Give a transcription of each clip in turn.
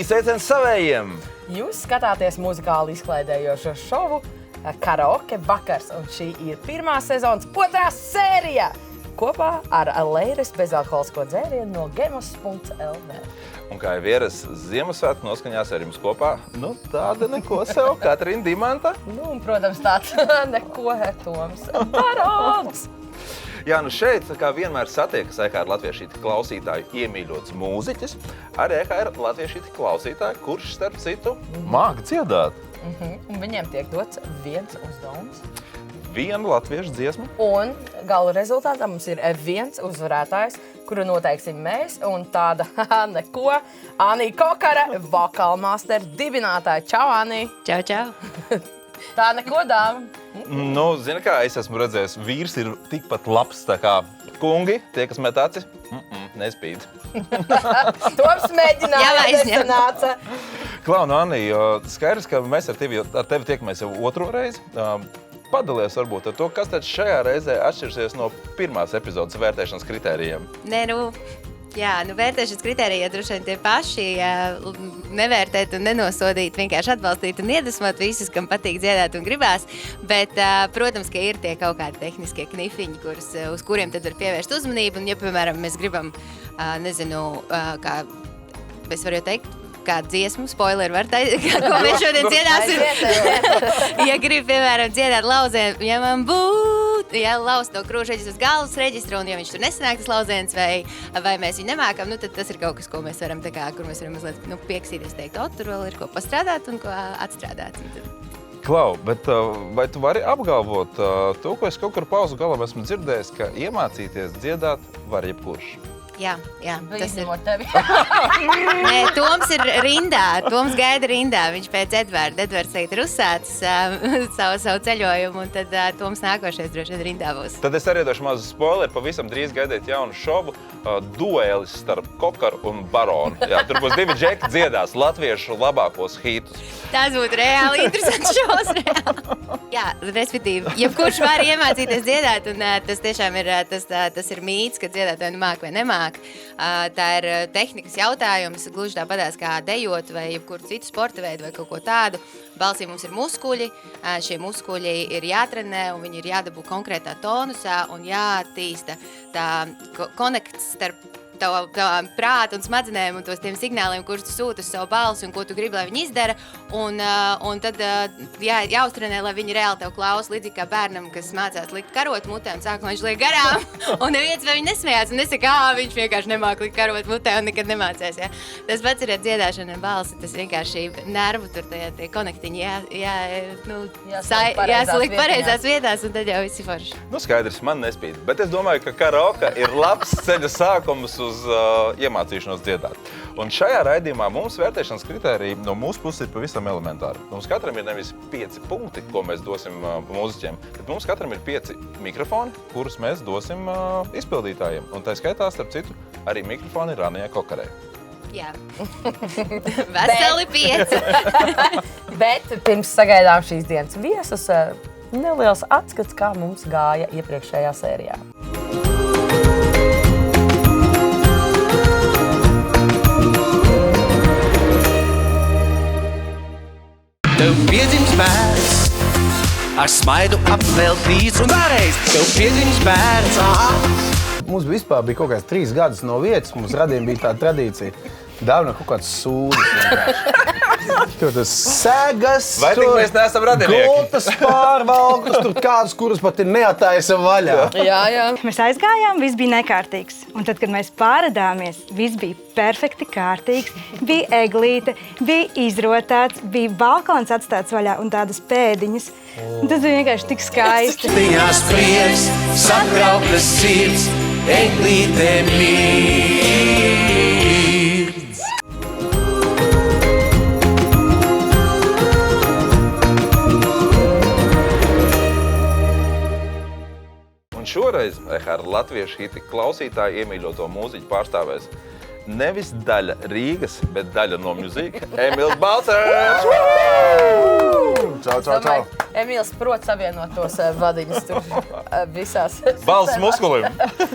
Sveiciens savējiem! Jūs skatāties muzikāli izklaidējošo šovu Karaoke vakars, un šī ir pirmā sezonas 2. sērija kopā ar Leiras bezalkoholisko dzērienu no gemos.lv. Un kā jau ieras Ziemassvētku noskaņās ar jums kopā, tāda neko sev, Katrīna Dimanta. Un, protams, tāds neko Toms Barons. Jā, šeit, kā vienmēr satiekas EKR latviešīti klausītāju iemīļots mūziķis, arī EKR latviešīti klausītāji, kurš, starp citu, māk dziedāt. Un viņiem tiek dots viens uzdevums. Vienu latviešu dziesmu. Un gala rezultātā mums ir viens uzvarētājs, kuru noteiksim mēs, un tāda neko Anī Kokara, vokālmaster dibinātāja. Čau, Anī! Čau, čau! Tā neko dāma. Zini kā, es esmu redzējis, vīrs ir tikpat labs, tā kā kungi, tie, kas met acis, nespīd. Toms mēģināja, nesanāca. Klau, Anī, skaidrs, ka mēs ar tevi tiekamies jau otro reizi. Padalies varbūt ar to, kas tad šajā reizē atšķirsies no pirmās epizodes vērtēšanas kritērijiem? Vērtēšanas kritērija droši vien tie paši, nevērtēt un nenosodīt, vienkārši atbalstīt un iedvesmot visus, kam patīk dziedāt un gribās, bet, protams, ka ir tie kaut kādi tehniskie knifiņi, uz kuriem tad var pievērst uzmanību, un ja, piemēram, mēs gribam, kā es varu jau teikt, kādu dziesmu, spoileri var teikt, ko mēs šodien dziedāsim. Ja grib, piemēram, dziedāt lauzienu, ja man būtu, laust no krūža reģistra uz galvas reģistra, un ja viņš tur nesanāk tas lauziens, vai mēs viņu nemākam, tad tas ir kaut kas, ko mēs varam, kur mēs varam mazliet pieksīties, teikt, tur vēl ir ko pastrādāt un ko atstrādāt. Klau, bet vai tu vari apgalvot to, ko es kaut kur pauzu galam esmu dzirdējis, ka iemācīties dziedāt var jebkurš? Jā, tas ir. Tevi. Nē, Toms ir rindā, Toms gaida rindā, viņš pēc Edvarda. Edvards tagad ir uzsācis savu ceļojumu, un tad Toms nākošais droši vien rindā būs. Tad es arī došu mazu spoileri, pavisam drīz gaidiet jaunu šovu, duelis starp Kokaru un Baronu. Jā, tur būs divi džeki dziedās latviešu labākos hitus. Tas būtu reāli interesants šovs, reāli. Jā, respektīvi, jebkurš var iemācīties dziedāt, un tas tiešām ir, tas ir mīts, ka dziedātāji māk vai nemāk. Tā ir tehnikas jautājums, gluži tāpatās kā dejot vai jebkuru citu sporta veidu vai kaut ko tādu. Balsī mums ir muskuļi, šie muskuļi ir jātrenē un viņi ir jādabū konkrētā tonusā un jāattīsta tā konekts starp tavām prātu un smadzenēm un tiem signāliem, kurus tu sūti uz savu balsi un ko tu gribi, lai viņi izdara. Un tad jāuztrenē, lai viņi reāli tev klausa, līdzīgi kā bērnam, kas mācās likt karotu mutē un sākumā viņš liek garām. Un neviens vai viņi nesmējās un nesaka, viņš vienkārši nemāk likt karotu mutē un nekad nemācās. Ja? Tas pats ir ar dziedāšanu un balsi. Tas vienkārši nervu tur tie konektiņi jāsaliek pareizās vietās un tad jau visi forši. Skaidrs, man nespīd. Bet es domāju, ka karaoke ir labs ceļa sākums uz iemācīšanos dziedāt. Un šajā raidījumā mums vērtēšanas kritērija no mūsu puses ir pavisam elementāri. Mums katram ir nevis 5 punkti, ko mēs dosim mūziķiem, bet mums katram ir 5 mikrofoni, kurus mēs dosim izpildītājiem. Un tā skaitā, starp citu, arī mikrofoni ir Anijai Kokarai. Jā. Veseli 5. Bet pirms sagaidām šīs dienas viesus, neliels atskats, kā mums gāja iepriekšējā sērijā. Tev piedzims bērns, ar smaidu apveltīts un vēlreiz tev piedzims bērns. Mums vispār bija kaut kāds 3 gadus no vietas, mums radījumi bija tāda tradīcija. Dāvina kaut kāds sūdis vienkārši. Tur tas segas, vai tik mēs neesam radinieki? Gultas pārvalkas, tur kādas, kuras pat ir neataisa vaļā. Jā. Mēs aizgājām, viss bija nekārtīgs. Un tad, kad mēs pārādāmies, viss bija perfekti kārtīgs. Bija eglīte, bija izrotāts, bija balkons atstāts vaļā un tādas pēdiņas. Un tas bija vienkārši tik skaisti. Viņās prieks, satrauktas sirds, eglīte mirds. Un šoreiz ar latviešu hiti klausītāju iemīļoto mūziķu pārstāvēs nevis daļa Rīgas, bet daļa no Music, Emils Balcers! Čau. Emīls prot savienot tos vadiņus tur visās. Balss muskulim.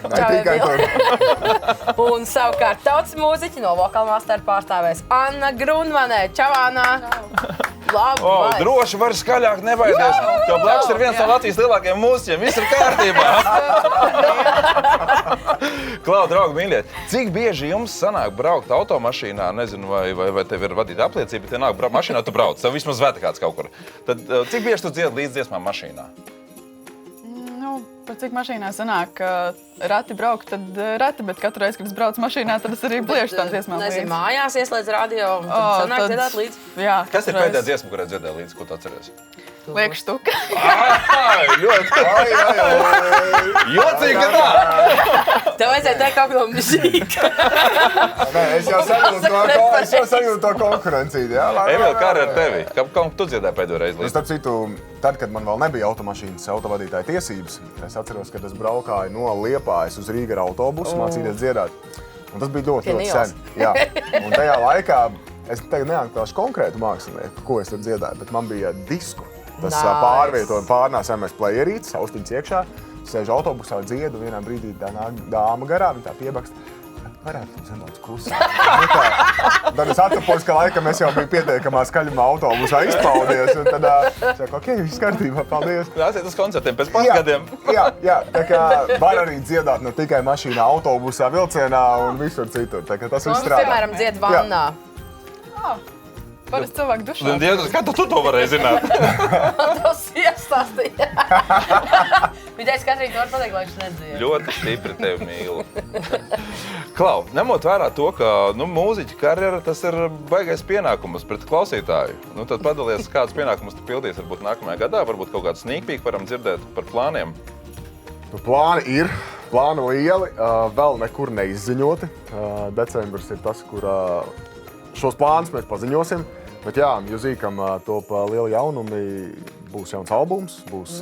Čau, Emīl. Un savukārt tautas mūziķi no Vokalmaster pārstāvēs Anna Grunmanē. Čau, Anna! Labi, vai. Droši var skaļāk nebaidies, jo blakus ir viens no Latvijas lielākajiem mūziķiem. Viss ir kārtībā. Klau, draugi, mīļie, cik bieži jums sanāk braukt automašīnā, nezinu, vai tev ir vadīta apliecība, bet te nāk mašīnā, tu brauc, tev vismaz veta kāds kaut kur. Tad cik bieži tu dzied līdz dziesmām mašīnā? Pat cik mašīnā sanāk, rati braukt, tad rati, bet katru reizi, kad es braucu mašīnā, tad es arī bliežu tām dziesmām līdzi. Nezinu, mājās ieslēdz radio un tad sanāk dziedāt līdzi. Jā, Kas ir pēdējā dziesma, kurai dziedāja līdzi, ko tu atceries? Liek štuka. Ļoti jocīgi, ka tā! Tev vajadzēja teikt kaut ko no mūzika. Nē, es jau sajūtu to konkurenciju. Emīl, kā ar tevi? Kā tu dziedāji pēdējo reizi līdzi? Starp citu, tad, kad man vēl nebija automašīnas autovadītāja tiesības, es atceros, kad es braukāju no Liepājas uz Rīgu ar autobusu, mācīties dziedāt. Un tas bija ļoti sen. Jā. Un tajā laikā, es tagad neatklāšu konkrētu mākslinieku, ko es tur dziedāju, bet man bija disku. Tas pārvietoja pārnāsāmies playerītes, austiņas iekšā, sēž autobusā, dziedu, vienā brīdī tā nāk dāma garā, viņa tā piebakst. Varētu mums nedaudz klusāk. Tad es atapos, ka laikam es jau biju pietiekamā skaļumā autobusā izpaudies. Un tad saku, ok, viss kārtībā, paldies. Nāciet uz koncertiem pēc gadiem. Jā, tā kā var arī dziedāt ne tikai mašīnā, autobusā, vilcienā un visur citur. Tā kā tas viss strādā. Piemēram, dzied vannā. Parasti cilvēki dušā. Dievs, kā tu to varēji zināt? Tas iestāstīja. Vidēs Katrīna var pateikt, lai viņš nedzied. Ļoti stipri tevi mīlu. Klau, ņemot vērā to, ka mūziķa karjera, tas ir baigais pienākums pret klausītāju. Tad padalies, kāds pienākumus tu pildīs varbūt nākamajā gadā, varbūt kaut kādu sneak peek varam dzirdēt par plāniem. Plāni ir, plāni lieli, vēl nekur neizziņoti. Decembris ir tas, kur šos plānus mēs paziņosim. Bet jā, Mjūzīkam top lieli jaunumi, būs jauns albums, būs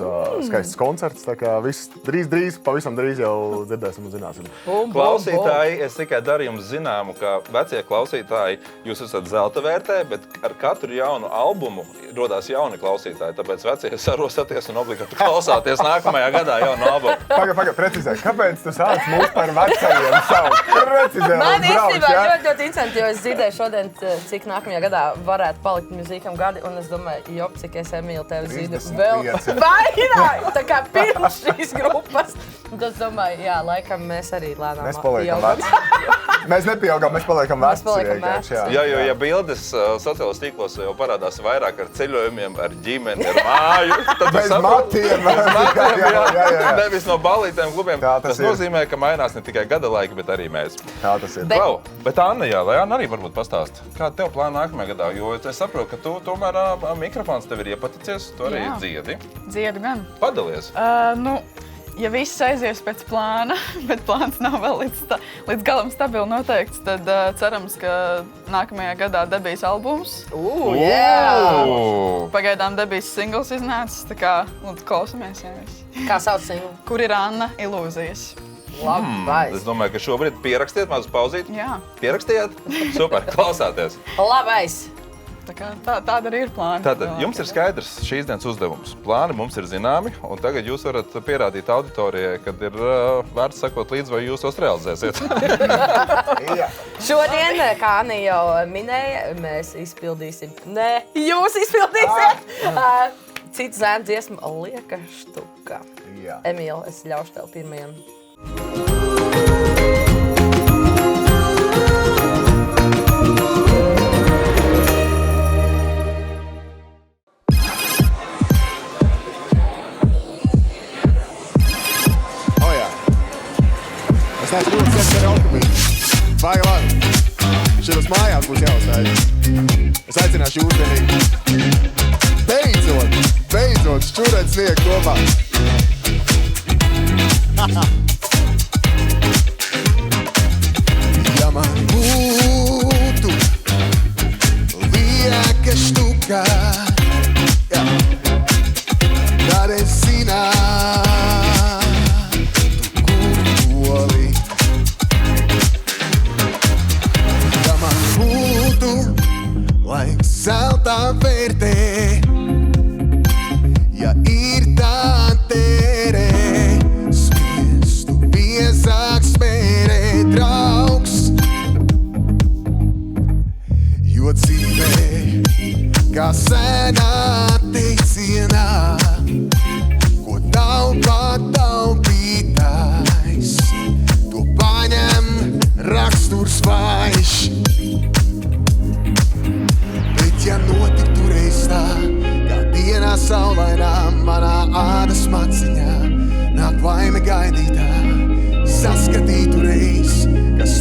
skaists koncerts, tā kā viss drīz, pavisam drīz jau dzirdēsim un zināsim. Klausītāji, es tikai daru jums zināmu, ka vecie klausītāji, jūs esat zelta vērtē, bet ar katru jaunu albumu rodās jauni klausītāji, tāpēc vecie sarosaties un obligāti klausāties nākamajā gadā jaunu albumu. Paga, precizē, kāpēc tu sāc mūs par vecajiem saukt? Precizē, Man īstenībā ļoti interesanti, jo es dzirdēju šodien, cik nākamajā gadā varētu palikt Mjūzīkam gadi, un es domāju, jop, cik es Emīlu tevi zinu vēl vairāk, tā kā pirms šīs grupas. Un es domāju, jā, laikam mēs arī lēnām Mēs paliekam veci. Mēs nepieaugam, mēs paliekam veci. Jā, jo, ja bildes sociālos tīklos jau parādās vairāk ar ceļojumiem, ar ģimeni, ar māju, tad bez matiem. Jā. Nevis no ballītēm klubiem. Tas nozīmē, ka mainās ne tikai gada laika, bet arī mēs. Tā tas ir. Bet Anna, lai Anna arī varbūt pastāst, kāda tev plāna nākamajā gadā, jo es saprotu, ka tu tomēr mikrofons tev ir iepaticies, tu arī dziedi. Dziedu gan. Padalies. Ja viss aizies pēc plāna, bet plāns nav vēl līdz galam stabili noteikts, tad cerams, ka nākamajā gadā debijas albums. Pagaidām debijas singls iznācis, tā kā klausamies. Kā sauc singlu? Kur ir Anna Ilūzijas. Labais. Es domāju, ka šobrīd pierakstiet mazu pauzīt. Jā. Pierakstiet? Super, klausāties. Labais. Tāda arī ir plāna. Tātad jums ir skaidrs šīs dienas uzdevums. Plāni mums ir zināmi, un tagad jūs varat pierādīt auditorijai, kad ir vērts sakot līdzi, vai jūs tos realizēsiet. Šodien, kā Anna jau minēja, mēs izpildīsim. Nē, jūs izpildīsiet! Citu zēnu dziesmu Lieka štuka. Emīl, es ļaušu tev pirmajam. Es neesmu ļoti skats ar alkoholu. Baigi labi. Šitos mājās būs jāuzstājas. Es aicināšu jūs vienīgi. Beidzot, šķurēt sniegt kopā. Ja man būtu lieka štuka, tad es zinātu, laiks zeltā vērtē,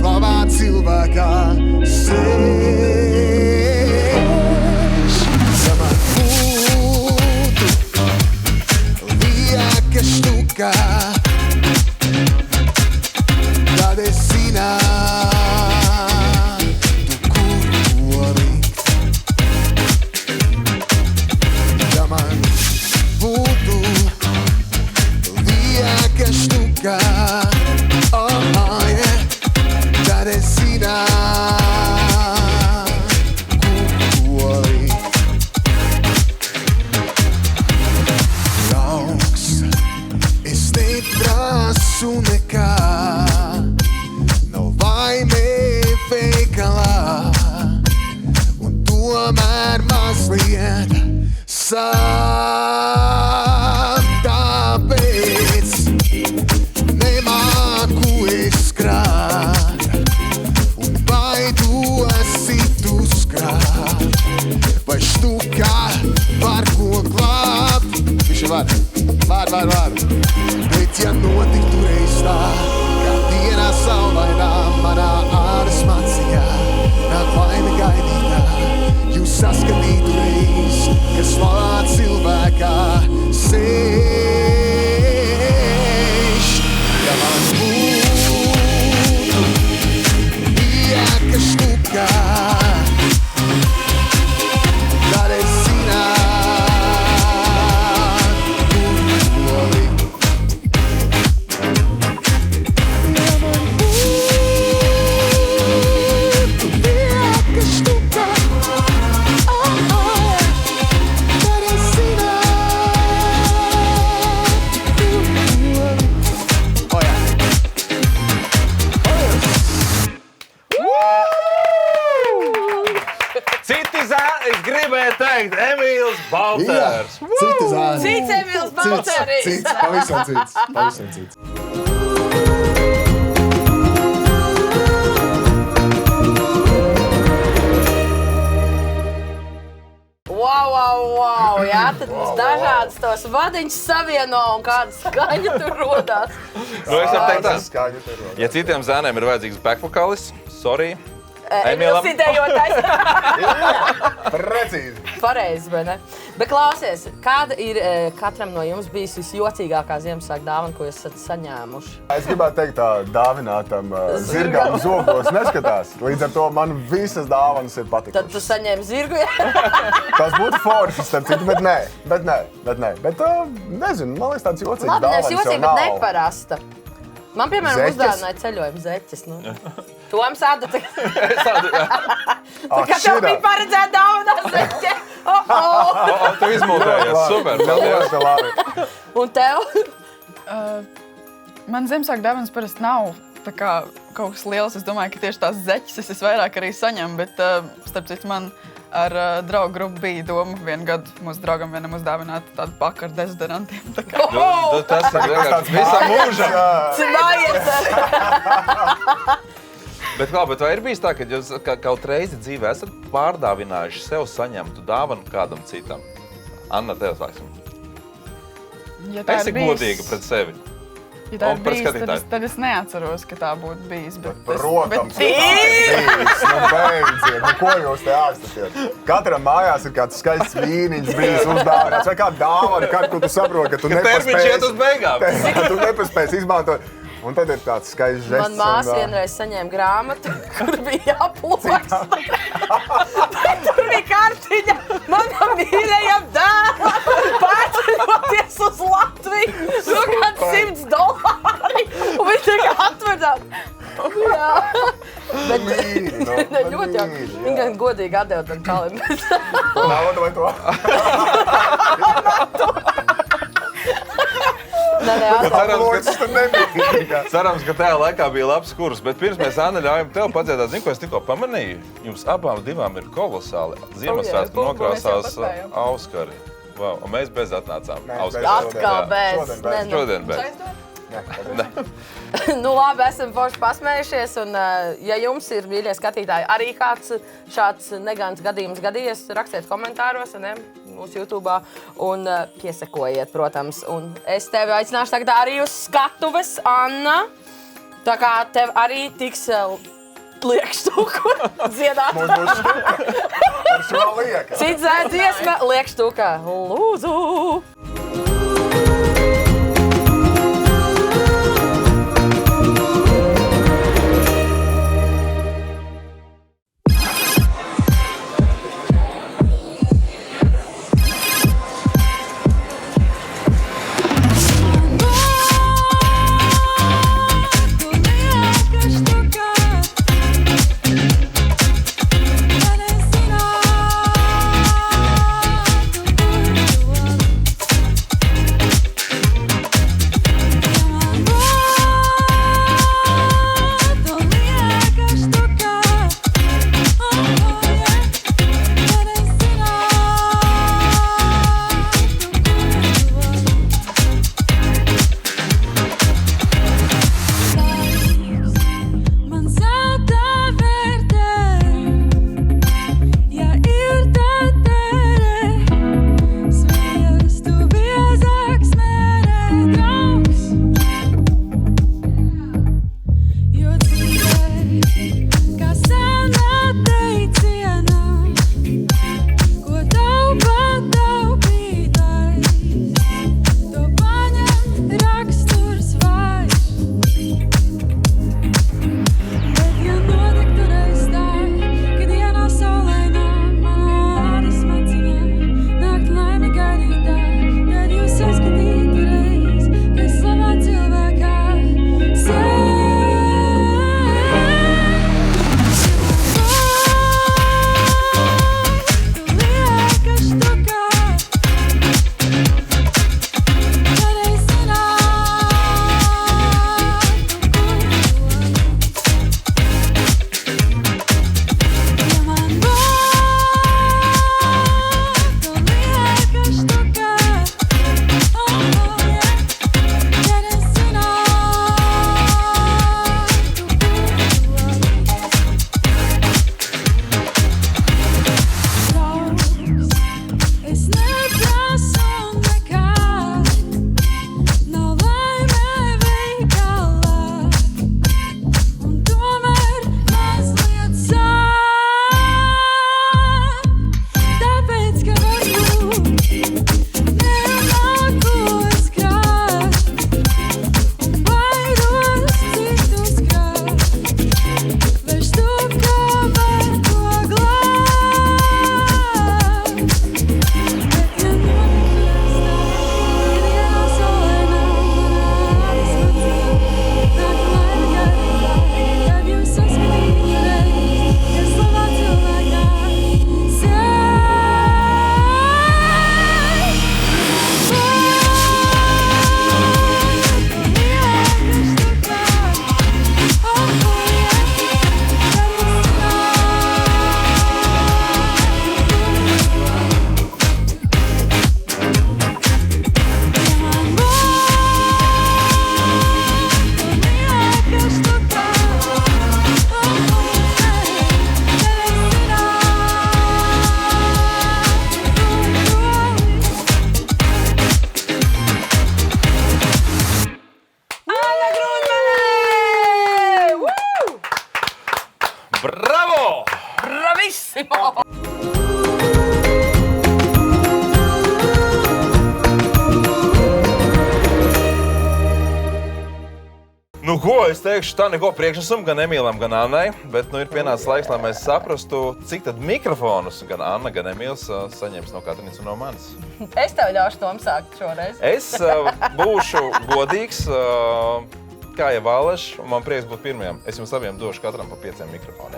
slavā cilvēkā sēž. Samā būtu lieka štukā, tad es zinātu, kur to likt. Ja man būtu lieka štukā, tad es zinātu, kur to likt. Draugs, es neprasu nekā, nav vaime veikalā, un tomēr mazliet sāp, tāpēc nemāku es krāt, un baidos citu skrāt, vai štukā var ko glābt. Viņš var. Bet ja notiktu reiz tā, kā dienā saulainā manā āras maciņā, nāk laime gaidītā, jūs saskatītu reiz, ka slavā cilvēkā sēž. Ja man būtu lieka štukā, tad es zinātu, kur to likt. Ja man būtu lieka štukā, tad es zinātu, kur to likt. Oh, jā. Citi zēni, es gribēju teikt, Emīls Balters. Citi zēni. Cits Emīls Balteris. Cits, pavisam cits. Wow, jā, tad dažādas tos vadiņas savieno un kāda skaņa tur rodās. Nu, es varu teikt tā. Skaņa tur rodas. Ja citiem zēniem ir vajadzīgs backvokālis, sorry. Emīls idējotais. Precīzi. Pareizi, vai ne? Bet klausies, kāda ir katram no jums bijis visjocīgākā Ziemassvētku dāvana, ko esat saņēmuši? Es gribētu teikt, tā dāvinātam zirgam zobos neskatās. Līdz ar to man visas dāvanas ir Tad tu patikušas. saņēmi zirgu, jā? Tas būtu forši, starp citu, bet nē. Bet, nezinu, man liekas tāds jocīgs Labi, dāvanas nes jau jocīgi, nav. bet neparasta. Man, piemēram, Zeķes? uzdāvināja ceļojumu zeķes. Nu. Toms āda, tā kā tev šitā. bija paredzēta dāvanā zeķe. Tu izmūgājies, super, paldies. Ļoti labi. Un tev? Man Ziemassvētku dāvanas parasti nav tā kā kaut kas liels. Es domāju, ka tieši tās zeķes es vairāk arī saņemu, bet starp citu man ar draugu grupu bija doma vienu gadu mūsu draugam vienam uzdāvināt tādu paku ar dezodorantiem. Tā kā. Tas ir vienkārši visam mūžam. Cimājies! Bet vai ir bijis tā, ka jūs kaut reizi dzīvē esat pārdāvinājuši sev saņemtu dāvanu kādam citam? Anna, tev sāksim. Ja tā Esi ir bijis- godīga pret sevi. Ja tā Un ir pret bijis, skatītāju. tad es neatceros, ka tā būtu bijis. Protams, ka tā ir bijis. Nu, beidziet, nu, ko jūs te ākstatiet? Katram mājās ir kāds skaists vīniņš bijis uzdāvināts, vai kāda dāvana, kad tu saproti, ka tu Termiņš iet uz beigām. Tu nepaspēsi izmantot. Un tad ir tāds skaists žests. Man māsa vienreiz saņēma grāmatu, kur bija jāpulvaks. Tur bija kartiņa manam mīļajam dēlam pārceļoties uz Latviju. Nu, kāds $100. Un viņš tā kā atver tā. Jā. Bet ļoti jau. Viņa gan godīgi atdeva tam kalim. Naudu vai to? Cerams, ka tajā laikā bija labs kurs, bet pirms mēs, Anna, ļaujam tev padziedāt, zinu, ko es tikko pamanīju. Jums abām divām ir kolosāli Ziemassvētku nokrāsās auskari. Wow, un mēs bez atnācām. Atkal bez. Šodien bez. Nu labi, esam forši pasmējušies, un ja jums ir, mīļie skatītāji, arī kāds šāds negants gadījums gadījies, rakstiet komentāros, ne, mūsu YouTube'ā, un piesekojiet, protams. Un es tevi aicināšu tagad arī uz skatuves, Anna. Tā kā tev arī tiks liekštuku dziedāt. Mums būs štuka. Par šo lieka. Cits dziesma liekštuka. Lūdzu! Bravo! Bravissimo! Nu, ko es teikšu, tā neko priekšnesumu gan Emīlam, gan Annai, bet nu ir pienācis laiks, lai mēs saprastu, cik tad mikrofonus gan Anna, gan Emīls saņems no Katrīnas un no manis. Es tev ļaušu tom sākt šoreiz. Es būšu godīgs, kā jau Vāleš, un man prieks būt pirmajam. Es jums abiem došu katram pa 5 mikrofoniem.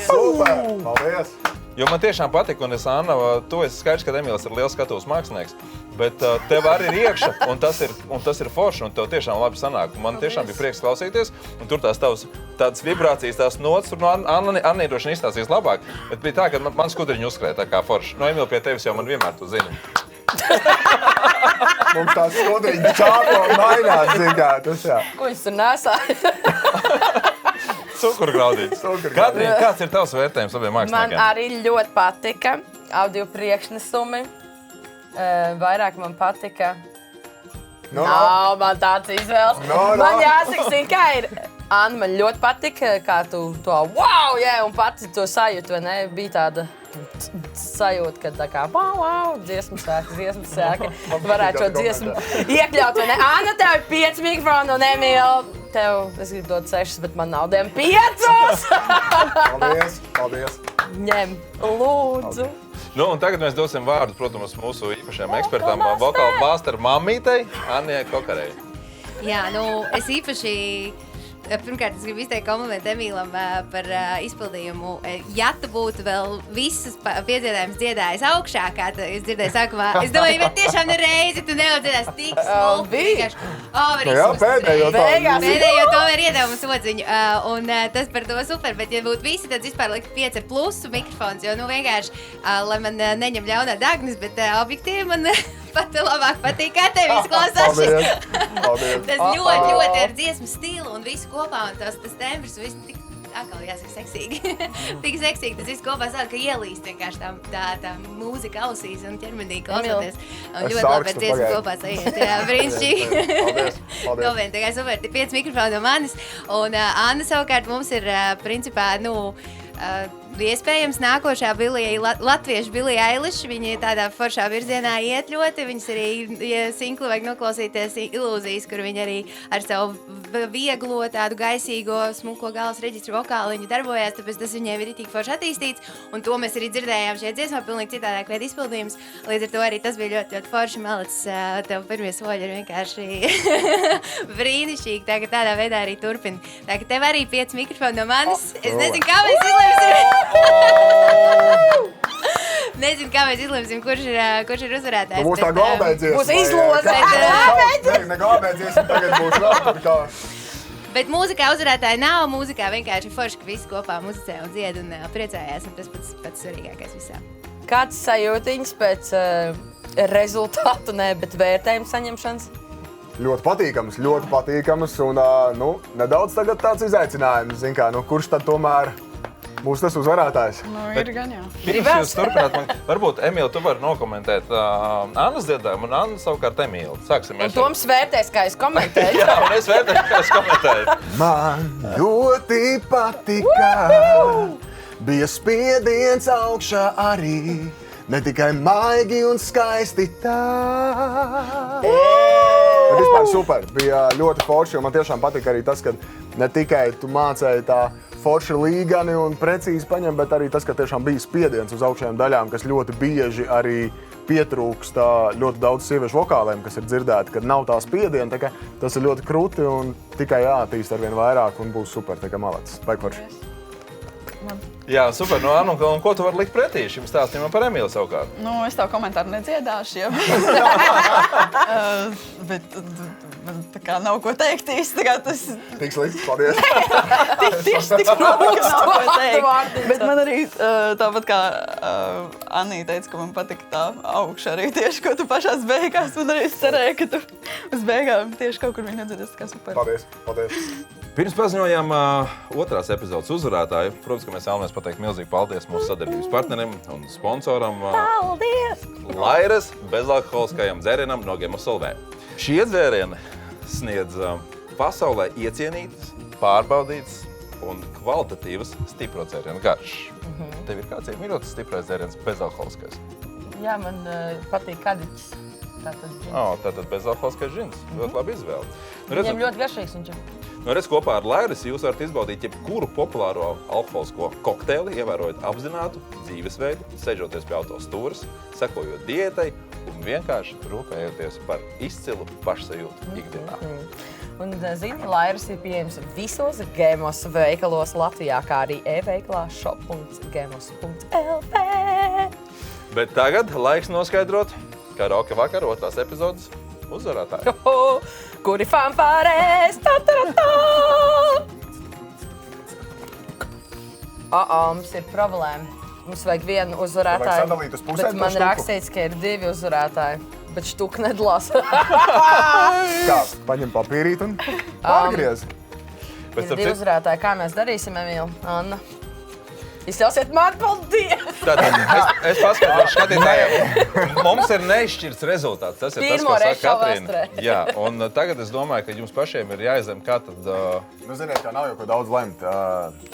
Super! Paldies! Jo man tiešām patika, un es, Anna, tu esi skaidrs, ka Emīls ir liels skatuves mākslinieks, bet tev arī ir iekša, un tas ir forši, un tev tiešām labi sanāk. Man tiešām bija prieks klausīties, un tur tās tavas tādas vibrācijas, tās notas, tur no Anna droši vien izstāstīs labāk, bet bija tā, ka man skudriņi uzskrēja tā kā forši. No Emīla pie tevis jau man vienmēr tu zini. Mums tās skudriņas čāpo mainās, zinātā, tas jā. Ko jūs tur nesāt? Cukurgraudītis. Katrīna, kāds ir tavs vērtējums abiem māksliniekiem? Man arī ļoti patika audio priekšnesumi. Vairāk man patika Nav man tāds izvēles. Man jāsaka, zin, kā ir. Anna, man ļoti patika, kā tu to wow, jā, un pati to sajūtu, vai ne? Bija tāda sajūta, ka tā kā wow, dziesmu sēka. Varētu šo dziesmu iekļaut, vai ne? Anna, tev ir 5 mikrofoni un Emīla, tev, es gribu dot 6, bet man nav 5. Paldies. Ņem, lūdzu. Nu, un tagad mēs dosim vārdu, protams, mūsu īpašajam ekspertam, vokāla māsteru mammītei, Annijai Kokarei. Jā, es īpaši... Pirmkārt, es gribu izteikt komplimentu Emīlam par izpildījumu. Ja tu būtu vēl visas piedziedājumas dziedājis augšā, kā es dzirdēju sākumā, es domāju, bet tiešām reizi tu nevadziedās tik smulki. Pēdējo to var iedevumu sodziņu. Un tas par to super, bet ja būtu visi, tad vispār likt 5 ar plusu mikrofons, jo vienkārši, lai man neņem ļaunā Dagnis, bet objektīvi man pat labāk patīk, kā tev izklausās šis. Tas ļoti ar dziesmu stilu un visu kopā, un tas tembrs, viss tik, atkal jāsaka, seksīgi. Tik seksīgi, tas viss kopā sāk, ka ielīst vienkārši tā mūzika ausīs un ķermenī klausoties. Un ļoti labi ar dziesmu kopā sajiet. Jā, brīnišķīgi. Paldies. Tā kā super, 5 mikrofoni no manis. Un Anna savukārt mums ir, principā, iespējams nākošā latviešu Billie Eilish, viņa tādā foršā virzienā iet ļoti, viņas arī, ja sinkli vajag noklausīties ilūzijas, kur viņa arī ar savu vieglo, tādu gaisīgo, smuko galas reģistru vokālu viņa darbojās, tāpēc tas viņai ir tik forši attīstīts, un to mēs arī dzirdējām šajā dziesmā, pilnīgi citādāk veida izpildījums, līdz ar to arī tas bija ļoti, ļoti forši, Malic, tev pirmie soļi ir vienkārši brīnišķīgi, tā ka tādā veidā arī turpina. Tā ka tev arī 5 mikrofoni no manis, es nezinu, kā mēs izlemsim. Nezinu, kā mēs izlemsim, kurš ir uzvarētājs. Būs tā glābēdzies. Būs izloze. Ne glābēdzies, un tagad būs vēl tur kā. Bet mūzikā uzvarētāji nav, mūzikā vienkārši forši, ka visi kopā muzicē un dzied un priecājās, un tas pats svarīgākais visā. Kāds sajūtiņas pēc rezultātu, bet vērtējumu saņemšanas? Ļoti patīkams, un nedaudz tagad tāds izaicinājums, zin kā, kurš tad tomēr būs tas uzvarētājs? Ir gan jā. Pirms jūs turpināt, varbūt, Emīla, tu vari nokomentēt Annas dziedājumu, un Anna savukārt Emīla. Sāksim. Un Toms vērtēs, kā es komentēju. Jā, un es vērtēšu, kā es komentēju. Man ļoti patika, bija spiediens augšā arī, ne tikai maigi un skaisti tā. Bet vispār super, bija ļoti forši, un man tiešām patika arī tas, ka ne tikai tu mācēji tā forši līgani un precīzi paņem, bet arī tas, ka tiešām bija spiediens uz augšējām daļām, kas ļoti bieži arī pietrūkst ļoti daudz sieviešu vokāliem, kas ir dzirdēti, kad nav tā spiediena, tā kā tas ir ļoti krūti un tikai jāattīst arvien vairāk un būs super, tā kā malacis, baigi forši. Jā, super. Anna, un ko tu vari likt pretī šim stāstījumam par Emīlu savukārt? Es tavu komentāru nedziedāšu, jau. Bet tā kā nav ko teikt īsti, tā kā tas... Tik slikts, paldies. Tik grūts to teikt. Bet man arī tāpat kā Annija teica, ka man patika tā augša arī tieši, ko tu pašās beigās, un arī es cerēju, ka tu uz beigām tieši kaut kur viņa nedzirdēs, kā super. Paldies. Pirms paziņojām otrās epizodes uzvarētāju. Protams, ka mēs vēlamies pateikt milzīgi paldies mūsu sadarbības partnerim un sponsoram. Paldies! Lairas bezalkoholiskajam dzērienam no Gemosolvē. Šie dzērieni sniedz pasaulē iecienītas, pārbaudītas un kvalitatīvas stipro dzērienu garšas. Tev ir kāds mīļots stiprais dzēriens bezalkoholiskais? Jā, man patīk kadiķis. Tātad bezalkoholiskais džins. Ļoti labi izvēle. Viņam ļoti garšīgs viņš ir. Redz, kopā ar Lairas jūs varat izbaudīt jebkuru populāro alkoholisko kokteili, ievērojot apzinātu dzīvesveidu, sežoties pie autostūras, sekojot diētai un vienkārši rūpējoties par izcilu pašsajūtu ikdienā. Un, zini, Lairas ir pieejams visos Gemos veikalos Latvijā, kā arī e-veiklā shop.gemos.lv. Bet tagad laiks noskaidrot karaoke vakar otrās epizodes uzvarētāju. Kuri fanfārēs? Mums ir problēma. Mums vajag vienu uzvarētāju. Vajag sadalīt uz pusēm bet man rakstīts, ka ir 2 uzvarētāji. Bet štuk nedalās. Kā? Paņem papīrīt un pārgriez. Ir 2 uzvarētāji. Kā mēs darīsim, Emīla? Anna? Izļausiet man, paldies! Tātad es paskatos skatītājiem. Mums ir neizšķirts rezultāts. Tas ir Pirmo tas, ko reizi saka Katrīna. šovasarē. Jā, un tagad es domāju, ka jums pašiem ir jāizlem, kā tad... Nu, ziniet, kā nav jau ko daudz lemt.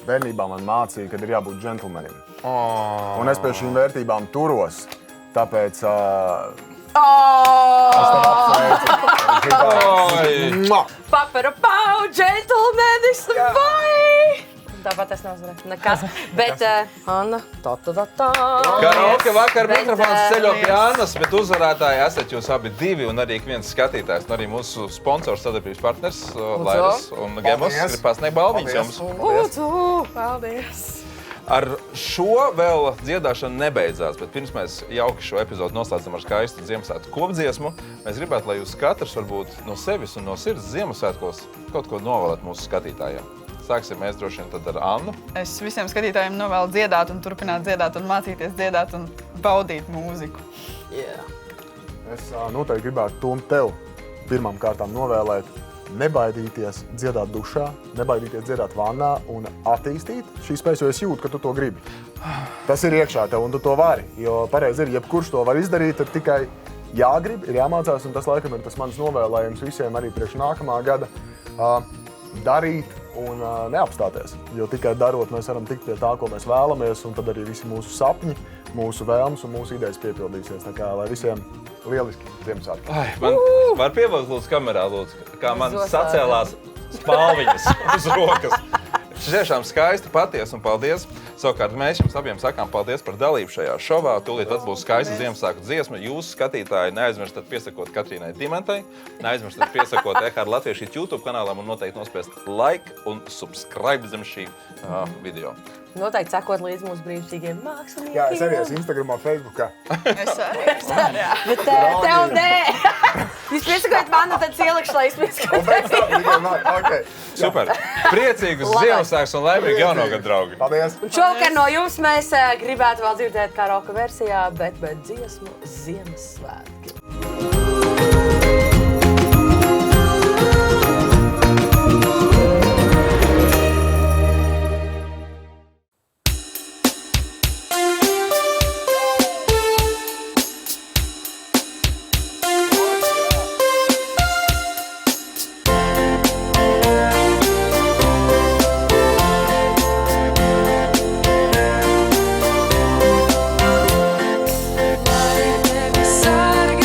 Bērnībā man mācīja, kad ir jābūt džentlmenim. Un es pie šīm vērtībām turos. Tāpēc es tev apsveicu. Paparapau, džentlmenis, vai? Tāpat es neuzvarēju. Nekas. Bet, Anna, tā. Karaoke vakar Bet, mikrofons ceļo pie yes. Annas, bet uzvarētāji esat jūs abi divi un arī ik viens skatītājs. Un arī mūsu sponsors, sadarbības partners, Lairas un Gemos, Paldies. grib pasniegt balviņas Paldies. jums. Lūdzu, paldies. Ar šo vēl dziedāšana nebeidzās, bet pirms mēs jauki šo epizodu noslēdzam ar skaistu Ziemassvētku kopdziesmu, mēs gribētu, lai jūs katrs varbūt no sevis un no sirds Ziemassvētkos kaut ko novēlēt mūsu skatītājiem. Sāksim mēs droši vien tad ar Annu. Es visiem skatītājiem novēlu dziedāt un turpināt dziedāt un mācīties dziedāt un baudīt mūziku. Es noteikti gribētu Tom tev pirmām kārtām novēlēt nebaidīties dziedāt dušā, nebaidīties dziedāt vannā un attīstīt šīs spējas, jo es jūtu, ka tu to gribi. Tas ir iekšā tev un tu to vari, jo pareizi ir, jebkurš to var izdarīt, ir tikai jāgrib, ir jāmācās un tas laikam ir tas mans novēlējums visiem arī priekš nākamā gada darīt un neapstāties, jo tikai darot mēs varam tikt pie tā, ko mēs vēlamies, un tad arī visi mūsu sapņi, mūsu vēlmes un mūsu idejas piepildīsies. Tā kā lai visiem lieliski Ziemassvētki. Ai, man var pievilkt lūdzu kamerā, lūdzu, kā man sacēlās spalviņas uz rokas. Tiešām skaisti, patiesi un paldies. Savukārt mēs jums abiem sakām paldies par dalību šajā šovā. Tūlīt pat būs skaista Ziemassvētku dziesma. Jūs, skatītāji, neaizmirstat piesakot Katrīnai Dimantai, neaizmirstat piesakot Ehāra Latviešu YouTube kanālam un noteikti nospiest like un subscribe zem šī video. Noteikti sekot līdz mūsu brīnišķīgiem māksliniekiem. Jā, es arī esmu Instagramā, Facebookā. Es arī. Bet tev nē. Jūs piesakojat man, tad es ielikšu, lai es Un piesakotu. pēc tam tikai man. Okay. Super! Priecīgus Ziemassvētkus un laimīgu jauno gadu, draugi! Paldies! Šovakar no jums mēs gribētu vēl dzirdēt karaoke versijā, bet dziesmu Ziemassvētki. Sargi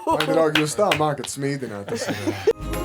Vai, draugi, jūs tā mākat smīdināt? Tas ir...